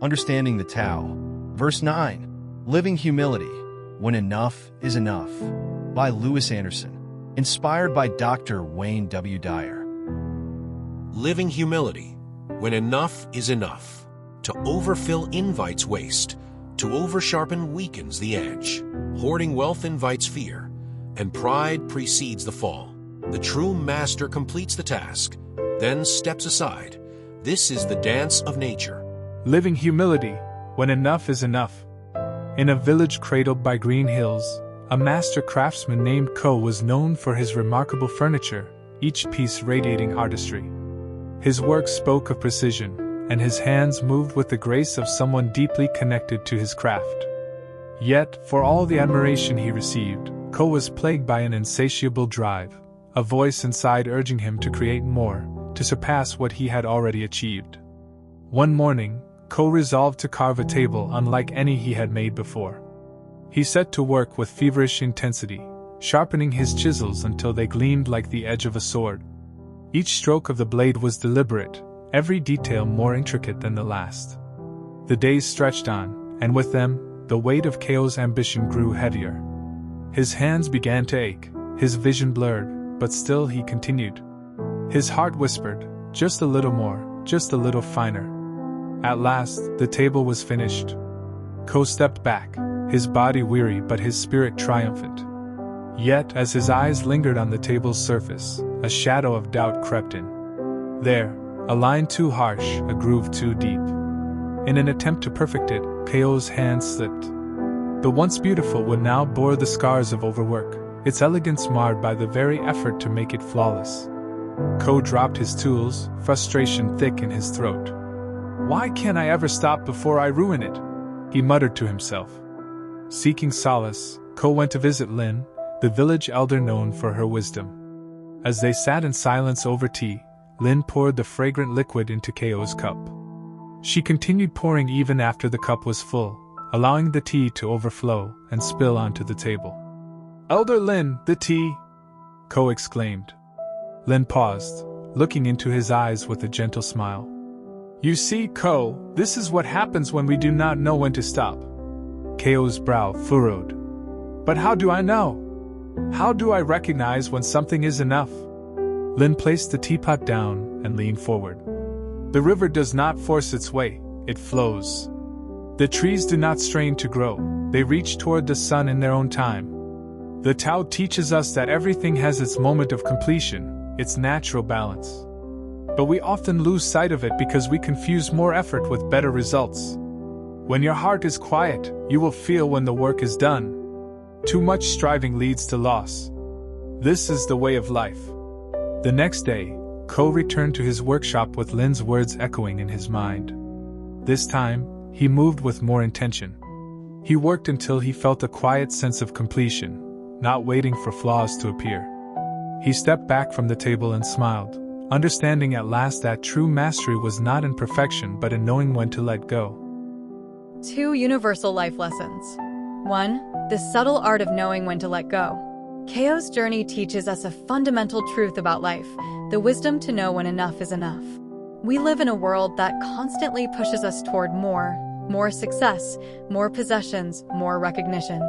Understanding the Tao. Verse 9. Living Humility, When Enough is Enough, by Louis Anderson. Inspired by Dr. Wayne W. Dyer. Living humility, when enough is enough. To overfill invites waste. To oversharpen weakens the edge. Hoarding wealth invites fear, and pride precedes the fall. The true master completes the task, then steps aside. This is the dance of nature. Living humility, when enough is enough. In a village cradled by green hills, a master craftsman named Ko was known for his remarkable furniture, each piece radiating artistry. His work spoke of precision, and his hands moved with the grace of someone deeply connected to his craft. Yet, for all the admiration he received, Ko was plagued by an insatiable drive, a voice inside urging him to create more, to surpass what he had already achieved. One morning, Ko resolved to carve a table unlike any he had made before. He set to work with feverish intensity, sharpening his chisels until they gleamed like the edge of a sword. Each stroke of the blade was deliberate, every detail more intricate than the last. The days stretched on, and with them, the weight of Ko's ambition grew heavier. His hands began to ache, his vision blurred, but still he continued. His heart whispered, just a little more, just a little finer. At last, the table was finished. Ko stepped back, his body weary but his spirit triumphant. Yet, as his eyes lingered on the table's surface, a shadow of doubt crept in. There, a line too harsh, a groove too deep. In an attempt to perfect it, Ko's hand slipped. The once beautiful wood now bore the scars of overwork, its elegance marred by the very effort to make it flawless. Ko dropped his tools, frustration thick in his throat. "Why can't I ever stop before I ruin it?" he muttered to himself. Seeking solace, Ko went to visit Lin, the village elder known for her wisdom. As they sat in silence over tea, Lin poured the fragrant liquid into Ko's cup. She continued pouring even after the cup was full, allowing the tea to overflow and spill onto the table. "Elder Lin, the tea!" Ko exclaimed. Lin paused, looking into his eyes with a gentle smile. "You see, Ko, this is what happens when we do not know when to stop." Ko's brow furrowed. "But how do I know? How do I recognize when something is enough?" Lin placed the teapot down and leaned forward. "The river does not force its way, it flows. The trees do not strain to grow, they reach toward the sun in their own time. The Tao teaches us that everything has its moment of completion, its natural balance. But we often lose sight of it because we confuse more effort with better results. When your heart is quiet, you will feel when the work is done. Too much striving leads to loss. This is the way of life." The next day, Ko returned to his workshop with Lin's words echoing in his mind. This time, he moved with more intention. He worked until he felt a quiet sense of completion, not waiting for flaws to appear. He stepped back from the table and smiled, understanding at last that true mastery was not in perfection but in knowing when to let go. 2 universal life lessons. 1. The subtle art of knowing when to let go. Ko's journey teaches us a fundamental truth about life, the wisdom to know when enough is enough. We live in a world that constantly pushes us toward more success, more possessions, more recognition.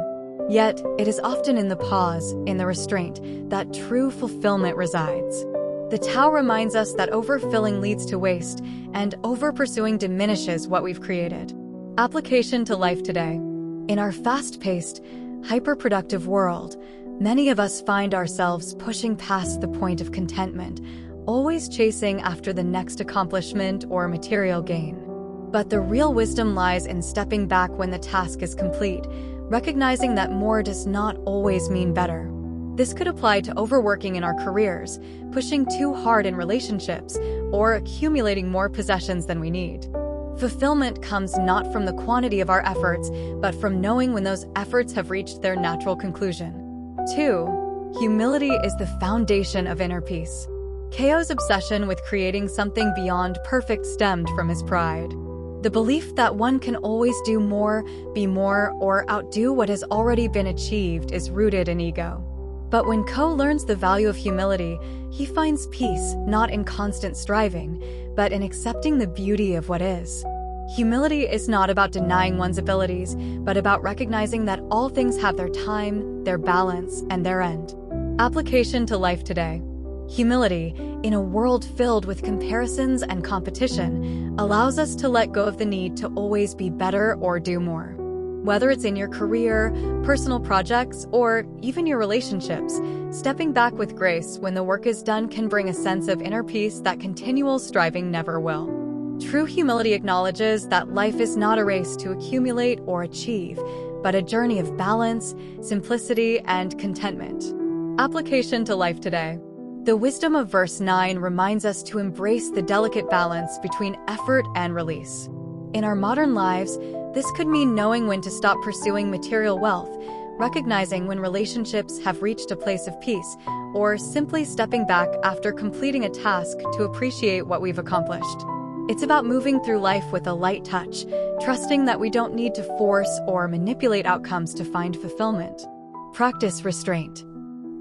Yet, it is often in the pause, in the restraint, that true fulfillment resides. The Tao reminds us that overfilling leads to waste, and over-pursuing diminishes what we've created. Application to life today. In our fast-paced, hyper-productive world, many of us find ourselves pushing past the point of contentment, always chasing after the next accomplishment or material gain. But the real wisdom lies in stepping back when the task is complete, recognizing that more does not always mean better. This could apply to overworking in our careers, pushing too hard in relationships, or accumulating more possessions than we need. Fulfillment comes not from the quantity of our efforts, but from knowing when those efforts have reached their natural conclusion. 2. Humility is the foundation of inner peace. Ko's obsession with creating something beyond perfect stemmed from his pride. The belief that one can always do more, be more, or outdo what has already been achieved is rooted in ego. But when Ko learns the value of humility, he finds peace not in constant striving, but in accepting the beauty of what is. Humility is not about denying one's abilities, but about recognizing that all things have their time, their balance, and their end. Application to life today. Humility, in a world filled with comparisons and competition, allows us to let go of the need to always be better or do more. Whether it's in your career, personal projects, or even your relationships, stepping back with grace when the work is done can bring a sense of inner peace that continual striving never will. True humility acknowledges that life is not a race to accumulate or achieve, but a journey of balance, simplicity, and contentment. Application to life today. The wisdom of verse 9 reminds us to embrace the delicate balance between effort and release. In our modern lives, this could mean knowing when to stop pursuing material wealth, recognizing when relationships have reached a place of peace, or simply stepping back after completing a task to appreciate what we've accomplished. It's about moving through life with a light touch, trusting that we don't need to force or manipulate outcomes to find fulfillment. Practice restraint.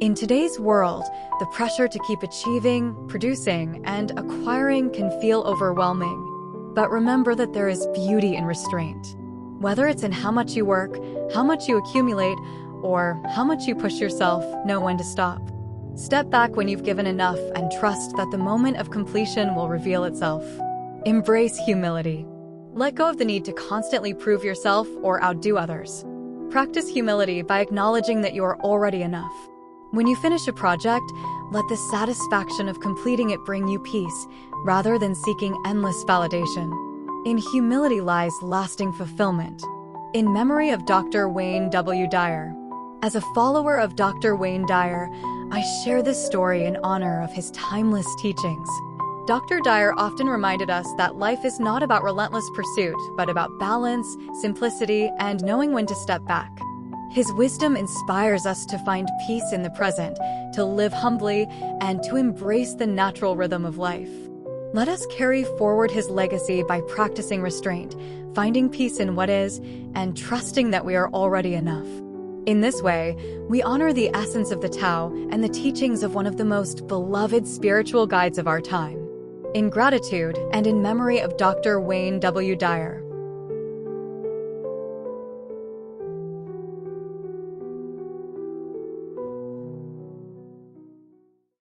In today's world, the pressure to keep achieving, producing, and acquiring can feel overwhelming. But remember that there is beauty in restraint. Whether it's in how much you work, how much you accumulate, or how much you push yourself, know when to stop. Step back when you've given enough and trust that the moment of completion will reveal itself. Embrace humility. Let go of the need to constantly prove yourself or outdo others. Practice humility by acknowledging that you are already enough. When you finish a project, let the satisfaction of completing it bring you peace, rather than seeking endless validation. In humility lies lasting fulfillment. In memory of Dr. Wayne W. Dyer. As a follower of Dr. Wayne Dyer, I share this story in honor of his timeless teachings. Dr. Dyer often reminded us that life is not about relentless pursuit, but about balance, simplicity, and knowing when to step back. His wisdom inspires us to find peace in the present, to live humbly, and to embrace the natural rhythm of life. Let us carry forward his legacy by practicing restraint, finding peace in what is, and trusting that we are already enough. In this way, we honor the essence of the Tao and the teachings of one of the most beloved spiritual guides of our time. In gratitude and in memory of Dr. Wayne W. Dyer.